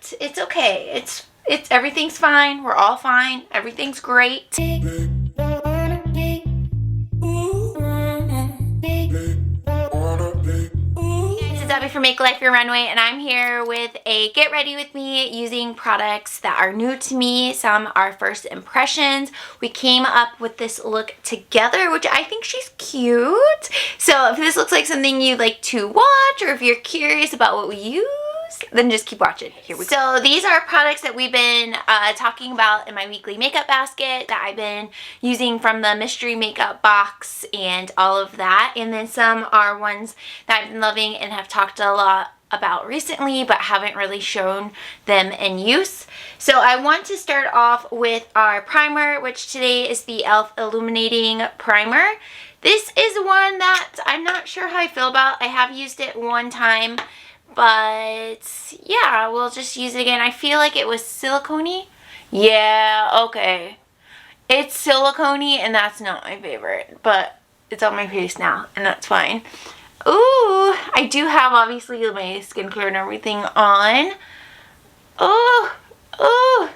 but it's okay. It's everything's fine. We're all fine. Everything's great. Abbie from Make Life Your Runway, and I'm here with a get ready with me using products that are new to me. Some are first impressions. We came up with this look together, which I think she's cute. So if this looks like something you'd like to watch, or if you're curious about what we use, then just keep watching. Here we go. So these are products that we've been talking about in my weekly makeup basket that I've been using from the mystery makeup box and all of that. And then some are ones that I've been loving and have talked a lot about recently but haven't really shown them in use. So I want to start off with our primer, which today is the e.l.f. Illuminating Primer. This is one that I'm not sure how I feel about. I have used it one time, but yeah, we'll just use it again. I feel like it was silicone-y. Yeah, okay. It's silicone-y and that's not my favorite, but it's on my face now and that's fine. Ooh, I do have obviously my skincare and everything on. Oh,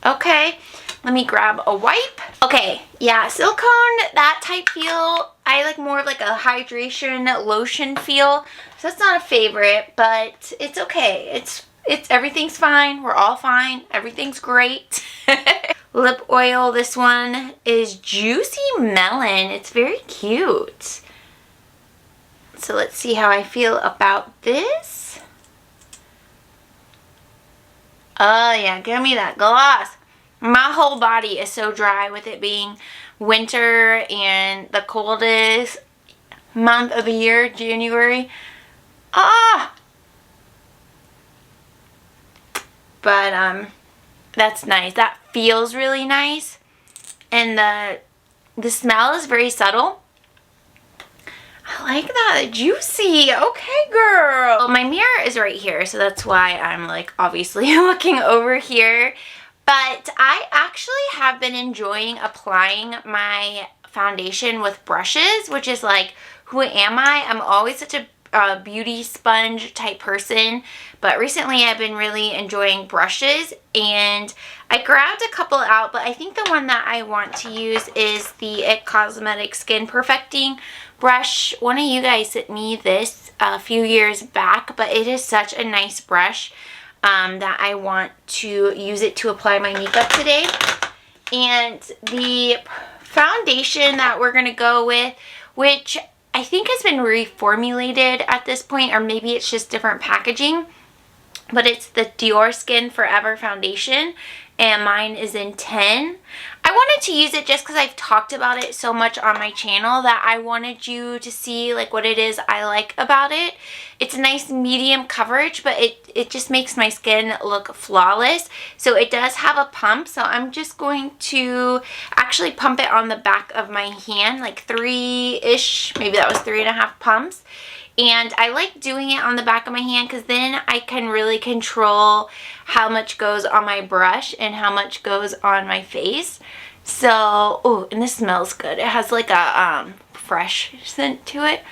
okay. Let me grab a wipe. Okay, yeah, silicone, that type feel. I like more of like a hydration lotion feel. So that's not a favorite, but it's okay. It's everything's fine. We're all fine. Everything's great. Lip oil, this one is Juicy Melon. It's very cute. So let's see how I feel about this. Oh yeah, give me that gloss. My whole body is so dry with it being winter and the coldest month of the year, January. But that's nice. That feels really nice. And the smell is very subtle. I like that. Juicy. Okay, girl. Well, my mirror is right here, so that's why I'm like obviously looking over here. But I actually have been enjoying applying my foundation with brushes, which is like, who am I? I'm always such a beauty sponge type person, but recently I've been really enjoying brushes, and I grabbed a couple out, but I think the one that I want to use is the IT Cosmetics Skin Perfecting brush. One of you guys sent me this a few years back, but it is such a nice brush that I want to use it to apply my makeup today. And the foundation that we're going to go with, which I think has been reformulated at this point, or maybe it's just different packaging, but it's the Dior Skin Forever foundation, and mine is in 10. I wanted to use it just because I've talked about it so much on my channel that I wanted you to see like what it is I like about it. It's a nice medium coverage, but it just makes my skin look flawless. So it does have a pump, so I'm just going to actually pump it on the back of my hand, like 3-ish, maybe that was 3.5 pumps. And I like doing it on the back of my hand because then I can really control how much goes on my brush and how much goes on my face. So, oh, and this smells good. It has like a fresh scent to it.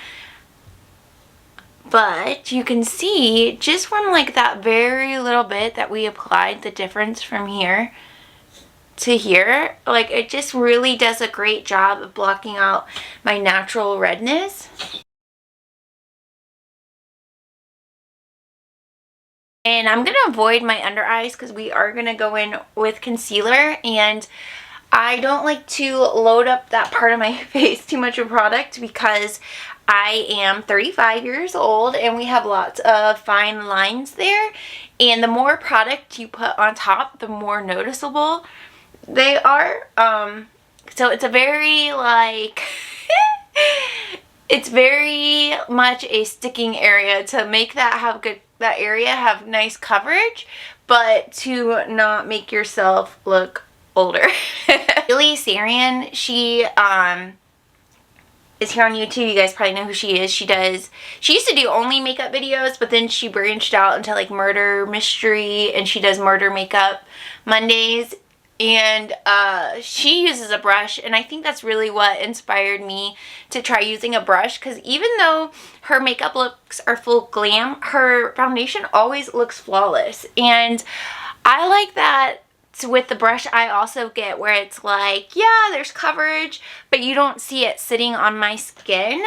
But you can see just from like that very little bit that we applied, the difference from here to here, like it just really does a great job of blocking out my natural redness. And I'm going to avoid my under eyes because we are going to go in with concealer, and I don't like to load up that part of my face too much of product because I am 35 years old and we have lots of fine lines there, and the more product you put on top, the more noticeable they are. So it's a very like it's very much a sticking area to make that have good, that area have nice coverage, but to not make yourself look older. Lily Sarian, she is here on YouTube. You guys probably know who she is. She used to do only makeup videos, but then she branched out into like murder mystery, and she does murder makeup Mondays. and she uses a brush, and I think that's really what inspired me to try using a brush, because even though her makeup looks are full glam, her foundation always looks flawless. And I like that with the brush I also get where it's like, yeah, there's coverage, but you don't see it sitting on my skin.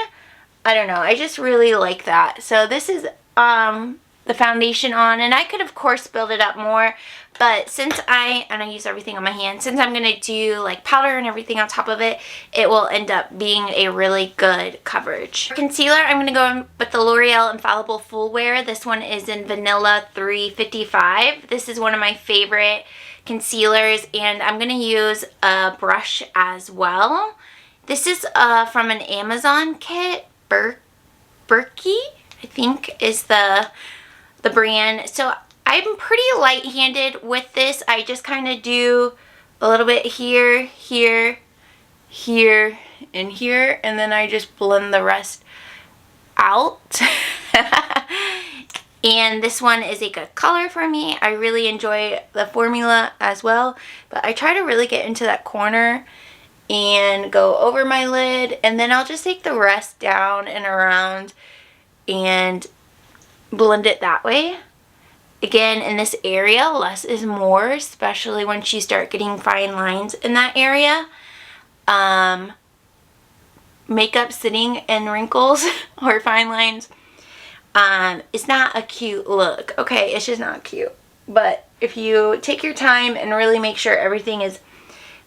I don't know, I just really like that. So this is the foundation on, and I could of course build it up more, but since I use everything on my hand, since I'm gonna do like powder and everything on top of it, it will end up being a really good coverage. For concealer, I'm gonna go in with the L'Oreal Infallible Full Wear. This one is in Vanilla 355. This is one of my favorite concealers, and I'm gonna use a brush as well. This is from an Amazon kit. Beakey, I think, is the brand. So I'm pretty light-handed with this. I just kind of do a little bit here, here, here, and here, and then I just blend the rest out. And this one is a good color for me. I really enjoy the formula as well, but I try to really get into that corner and go over my lid, and then I'll just take the rest down and around and blend it that way. Again, in this area, less is more, especially once you start getting fine lines in that area. Makeup sitting in wrinkles or fine lines, it's not a cute look. Okay, it's just not cute. But if you take your time and really make sure everything is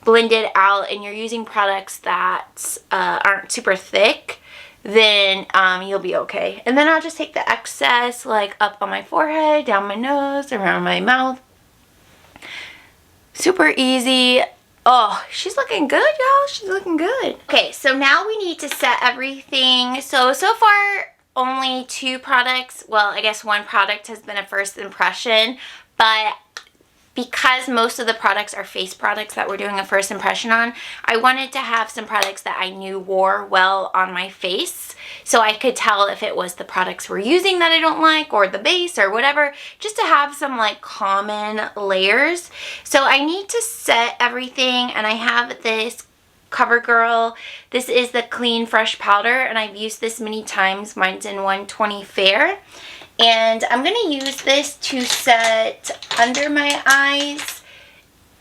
blended out and you're using products that aren't super thick, then you'll be okay. And then I'll just take the excess like up on my forehead, down my nose, around my mouth. Super easy. Oh, she's looking good, y'all. She's looking good. Okay, so now we need to set everything. So far only 2 products. Well, I guess 1 product has been a first impression, but because most of the products are face products that we're doing a first impression on, I wanted to have some products that I knew wore well on my face, so I could tell if it was the products we're using that I don't like, or the base, or whatever, just to have some like common layers. So I need to set everything, and I have this Covergirl. This is the Clean Fresh Powder, and I've used this many times. Mine's in 120 Fair. And I'm going to use this to set under my eyes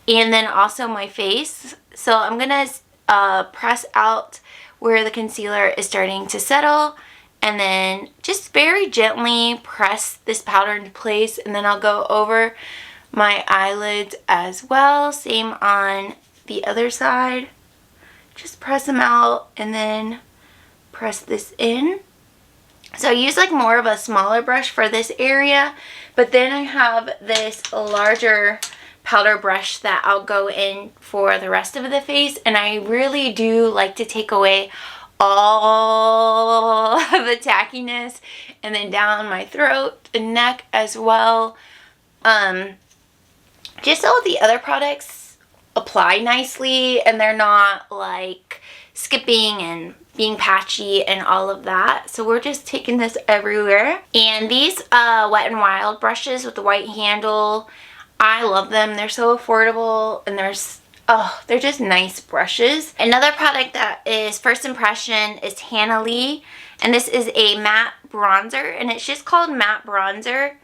and then also my face. So I'm going to press out where the concealer is starting to settle, and then just very gently press this powder into place, and then I'll go over my eyelids as well. Same on the other side. Just press them out and then press this in. So I use like more of a smaller brush for this area, but then I have this larger powder brush that I'll go in for the rest of the face, and I really do like to take away all of the tackiness, and then down my throat and neck as well. Just so the other products apply nicely and they're not like skipping and being patchy and all of that. So we're just taking this everywhere. And these Wet n Wild brushes with the white handle, I love them. They're so affordable, and they're just nice brushes. Another product that is first impression is Hanalei, and this is a matte bronzer, and it's just called matte bronzer.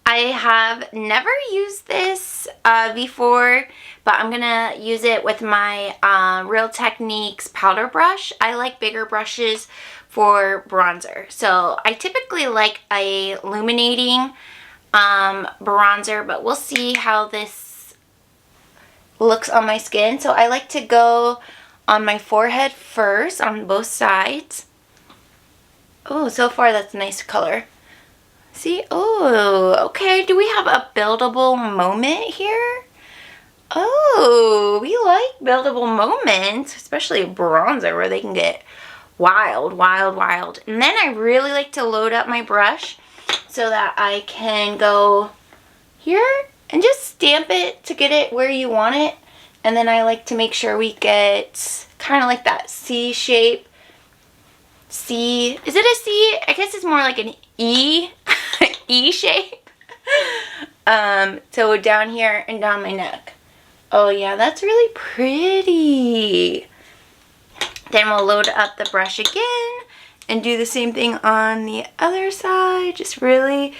I have never used this before, but I'm gonna use it with my Real Techniques powder brush. I like bigger brushes for bronzer. So I typically like a illuminating bronzer, but we'll see how this looks on my skin. So I like to go on my forehead first on both sides. Oh, so far that's a nice color. See? Oh, okay. Do we have a buildable moment here? Oh, we like buildable moments, especially a bronzer where they can get wild, wild, wild. And then I really like to load up my brush so that I can go here and just stamp it to get it where you want it. And then I like to make sure we get kind of like that C shape. C, is it a C? I guess it's more like an E, E shape. So down here and down my neck. Oh yeah, that's really pretty. Then we'll load up the brush again and do the same thing on the other side. Just really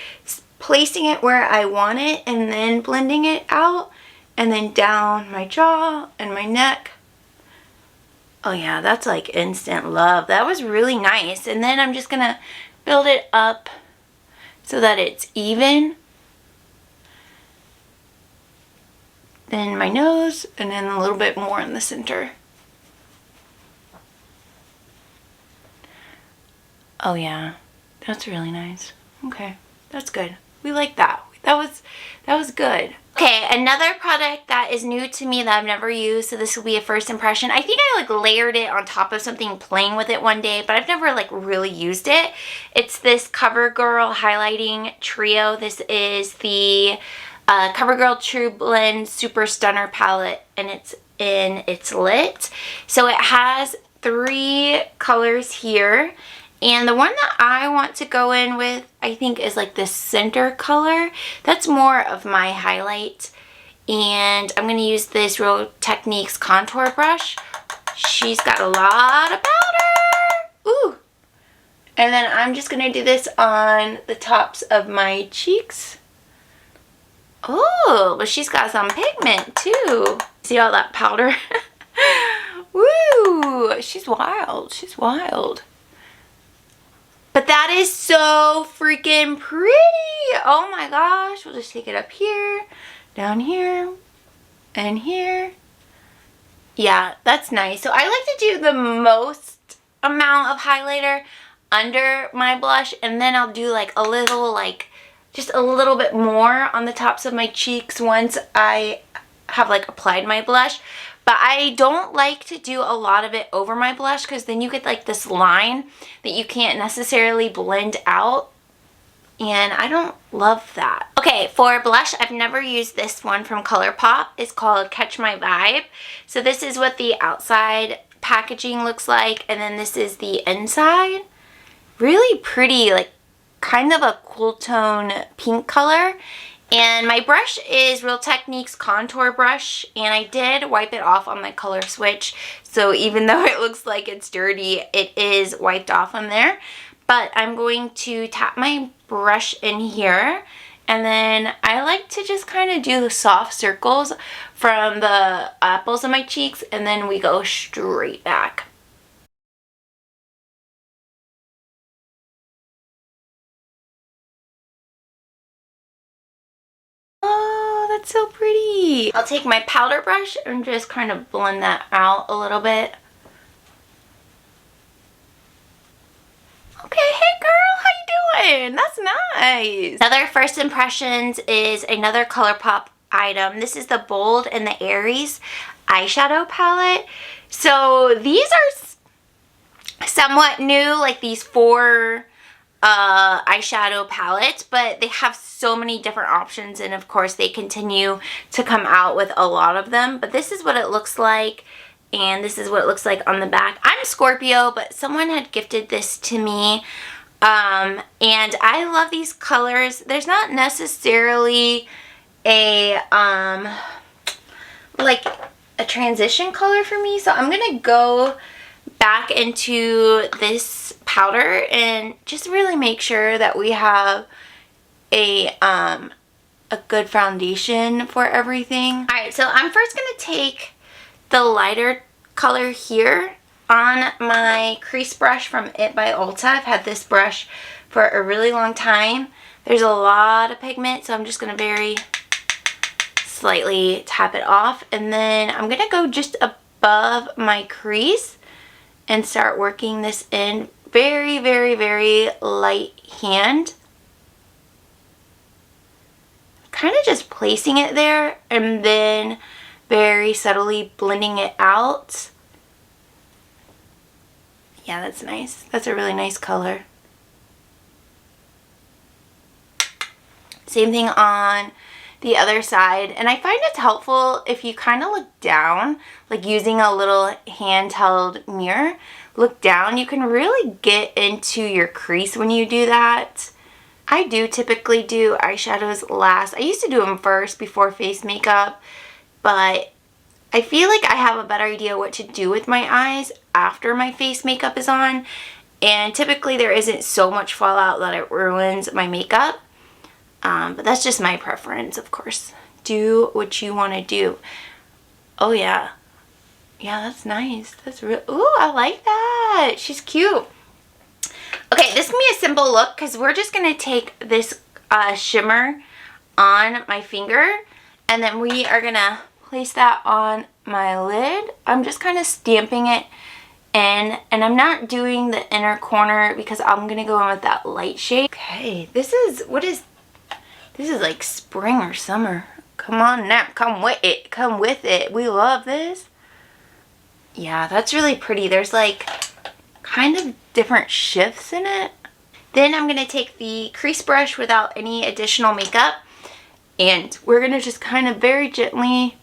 placing it where I want it and then blending it out. And then down my jaw and my neck. Oh yeah, that's like instant love. That was really nice. And then I'm just gonna build it up so that it's even. Then my nose, and then a little bit more in the center. Oh yeah, that's really nice. Okay, that's good. We like that. That was good. Okay, another product that is new to me that I've never used, so this will be a first impression. I think I like layered it on top of something playing with it one day, but I've never like really used it. It's this CoverGirl highlighting trio. This is the CoverGirl True Blend Super Stunner palette, and it's in It's Lit. So it has 3 colors here. And the one that I want to go in with, I think, is like this center color. That's more of my highlight. And I'm going to use this Real Techniques contour brush. She's got a lot of powder. Ooh. And then I'm just going to do this on the tops of my cheeks. Oh, but she's got some pigment too. See all that powder? Woo! She's wild. She's wild. But that is so freaking pretty. Oh my gosh. We'll just take it up here, down here, and here. Yeah, that's nice. So I like to do the most amount of highlighter under my blush, and then I'll do like a little, like just a little bit more on the tops of my cheeks once I have like applied my blush. But I don't like to do a lot of it over my blush because then you get like this line that you can't necessarily blend out. And I don't love that. Okay, for blush, I've never used this one from Colourpop. It's called Catch My Vibe. So this is what the outside packaging looks like. And then this is the inside. Really pretty, like kind of a cool tone pink color. And my brush is Real Techniques contour brush, and I did wipe it off on my color switch, so even though it looks like it's dirty, it is wiped off on there. But I'm going to tap my brush in here, and then I like to just kind of do the soft circles from the apples of my cheeks, and then we go straight back. That's so pretty. I'll take my powder brush and just kind of blend that out a little bit. Okay, hey girl, how you doing? That's nice. Another first impressions is another Colourpop item. This is the Bold and the Aries eyeshadow palette. So these are somewhat new, like these 4 eyeshadow palettes, but they have so many different options, and of course they continue to come out with a lot of them. But this is what it looks like, and this is what it looks like on the back. I'm Scorpio, but someone had gifted this to me, and I love these colors. There's not necessarily a like a transition color for me, so I'm gonna go back into this powder and just really make sure that we have a good foundation for everything. Alright, so I'm first going to take the lighter color here on my crease brush from It by Ulta. I've had this brush for a really long time. There's a lot of pigment, so I'm just going to very slightly tap it off. And then I'm going to go just above my crease and start working this in very, very, very light hand. Kind of just placing it there and then very subtly blending it out. Yeah, that's nice. That's a really nice color. Same thing on the other side, and I find it's helpful if you kind of look down, like using a little handheld mirror. Look down, you can really get into your crease when you do that. I do typically do eyeshadows last. I used to do them first before face makeup, but I feel like I have a better idea what to do with my eyes after my face makeup is on. And typically there isn't so much fallout that it ruins my makeup. But that's just my preference, of course. Do what you want to do. Oh yeah. Yeah, that's nice. That's real. Ooh, I like that. She's cute. Okay, this can be a simple look because we're just going to take this shimmer on my finger. And then we are going to place that on my lid. I'm just kind of stamping it in. And I'm not doing the inner corner because I'm going to go in with that light shade. Okay, this is like spring or summer. Come on now. Come with it. Come with it. We love this. Yeah, that's really pretty. There's like kind of different shifts in it. Then I'm going to take the crease brush without any additional makeup. And we're going to just kind of very gently,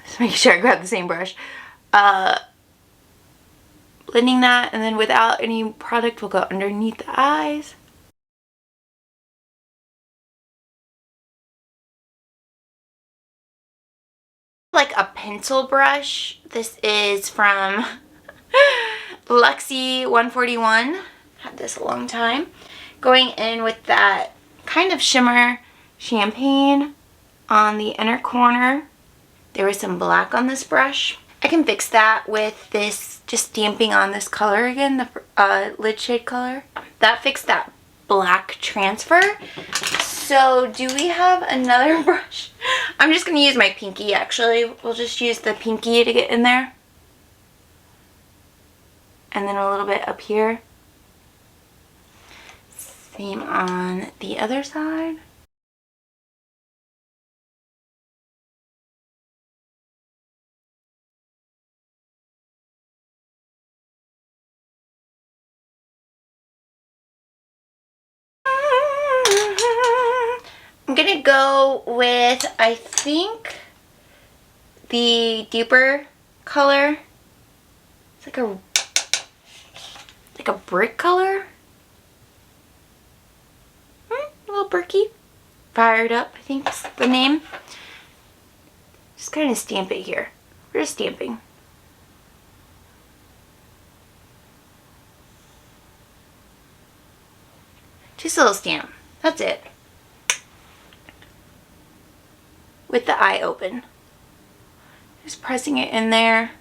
just make sure I grab the same brush, blending that. And then without any product, we'll go underneath the eyes. Like a pencil brush. This is from Luxie 141. Had this a long time. Going in with that kind of shimmer champagne on the inner corner. There was some black on this brush. I can fix that with this, just stamping on this color again, the lid shade color. That fixed that black transfer. So do we have another brush? I'm just going to use my pinky actually. We'll just use the pinky to get in there. And then a little bit up here. Same on the other side. I'm gonna go with, I think, the deeper color. It's like a brick color. A little bricky. Fired Up, I think is the name. Just kind of stamp it here. We're just stamping. Just a little stamp. That's it. With the eye open. Just pressing it in there.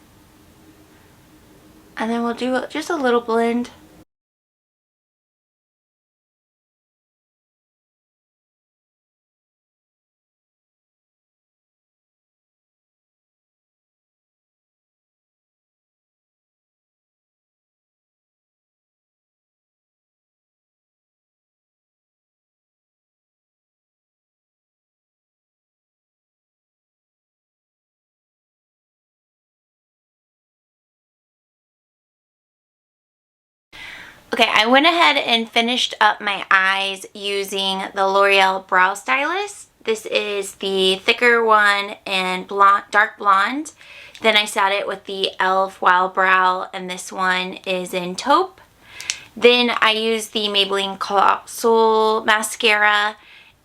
And then we'll do just a little blend. Okay, I went ahead and finished up my eyes using the Loreal Brow Stylist. This is the thicker one in blonde, dark blonde. Then I sat it with the e.l.f. Wild Brow, and this one is in taupe. Then I used the Maybelline Colossal Mascara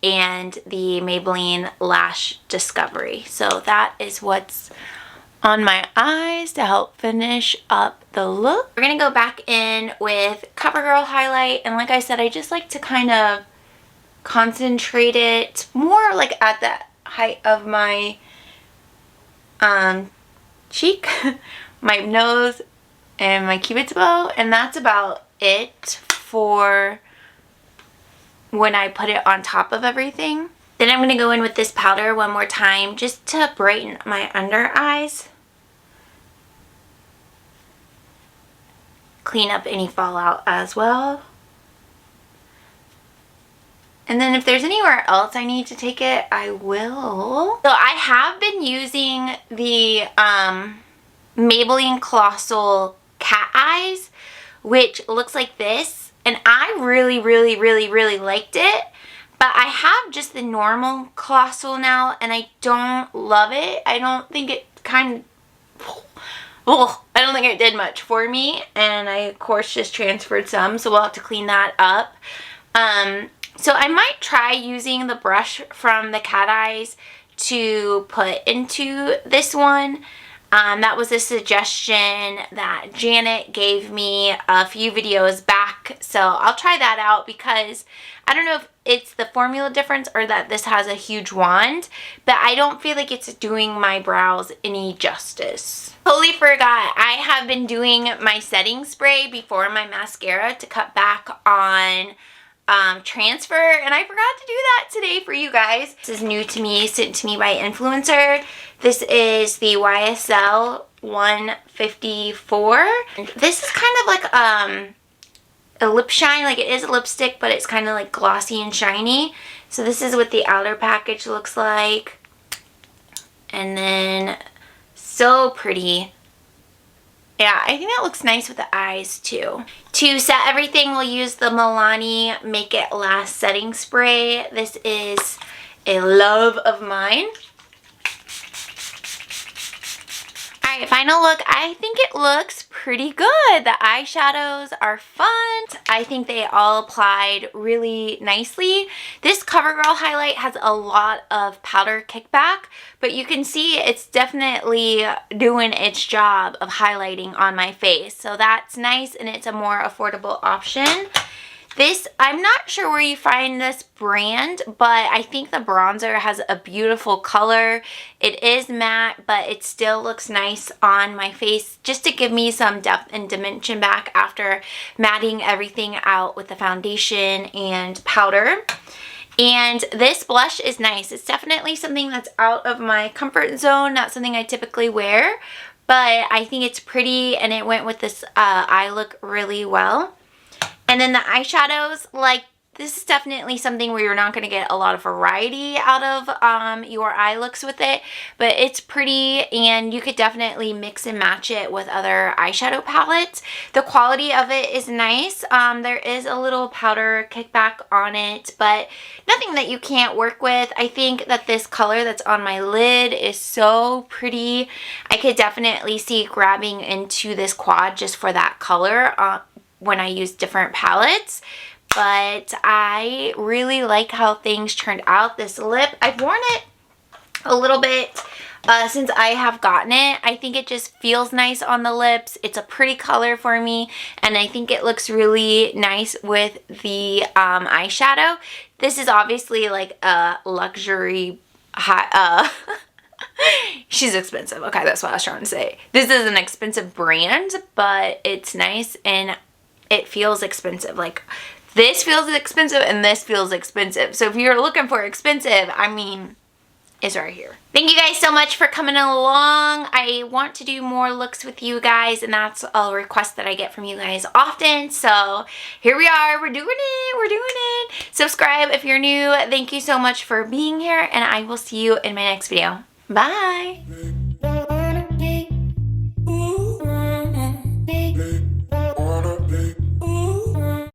and the Maybelline Lash Discovery. So that is what's on my eyes to help finish up the look. We're gonna go back in with CoverGirl highlight, and like I said, I just like to kind of concentrate it more like at the height of my cheek, my nose, and my cupid's bow, and that's about it for when I put it on top of everything. Then I'm gonna go in with this powder one more time just to brighten my under eyes. Clean up any fallout as well. And then if there's anywhere else I need to take it, I will. So I have been using the Maybelline Colossal Cat Eyes, which looks like this. And I really liked it. But I have just the normal Colossal now, and I don't love it. I don't think it I don't think it did much for me, and I of course just transferred some, so we'll have to clean that up. So I might try using the brush from the Cat Eyes to put into this one. That was a suggestion that Janet gave me a few videos back, so I'll try that out because I don't know if it's the formula difference or that this has a huge wand, but I don't feel like it's doing my brows any justice. Totally forgot, I have been doing my setting spray before my mascara to cut back on transfer, and I forgot to do that today for you guys. This is new to me, sent to me by Influencer. This is the YSL 154. This is kind of like a lip shine, like it is a lipstick, but it's kind of like glossy and shiny. So this is what the outer package looks like. And then, so pretty. Yeah, I think that looks nice with the eyes too. To set everything, we'll use the Milani Make It Last setting spray. This is a love of mine. Alright, final look. I think it looks pretty good. The eyeshadows are fun. I think they all applied really nicely. This CoverGirl highlight has a lot of powder kickback, but you can see it's definitely doing its job of highlighting on my face. So that's nice, and it's a more affordable option. This, I'm not sure where you find this brand, but I think the bronzer has a beautiful color. It is matte, but it still looks nice on my face just to give me some depth and dimension back after matting everything out with the foundation and powder. And this blush is nice. It's definitely something that's out of my comfort zone, not something I typically wear, but I think it's pretty and it went with this eye look really well. And then the eyeshadows, like, this is definitely something where you're not going to get a lot of variety out of your eye looks with it, but it's pretty and you could definitely mix and match it with other eyeshadow palettes. The quality of it is nice. There is a little powder kickback on it, but nothing that you can't work with. I think that this color that's on my lid is so pretty. I could definitely see grabbing into this quad just for that color when I use different palettes, but I really like how things turned out. This lip, I've worn it a little bit since I have gotten it. I think it just feels nice on the lips. It's a pretty color for me, and I think it looks really nice with the eyeshadow. This is obviously like a luxury high, she's expensive. Okay, that's what I was trying to say. This is an expensive brand, but it's nice and it feels expensive. Like, this feels expensive and this feels expensive. So if you're looking for expensive, I mean, it's right here. Thank you guys so much for coming along. I want to do more looks with you guys, and that's a request that I get from you guys often. So here we are. We're doing it. We're doing it. Subscribe if you're new. Thank you so much for being here, and I will see you in my next video. Bye.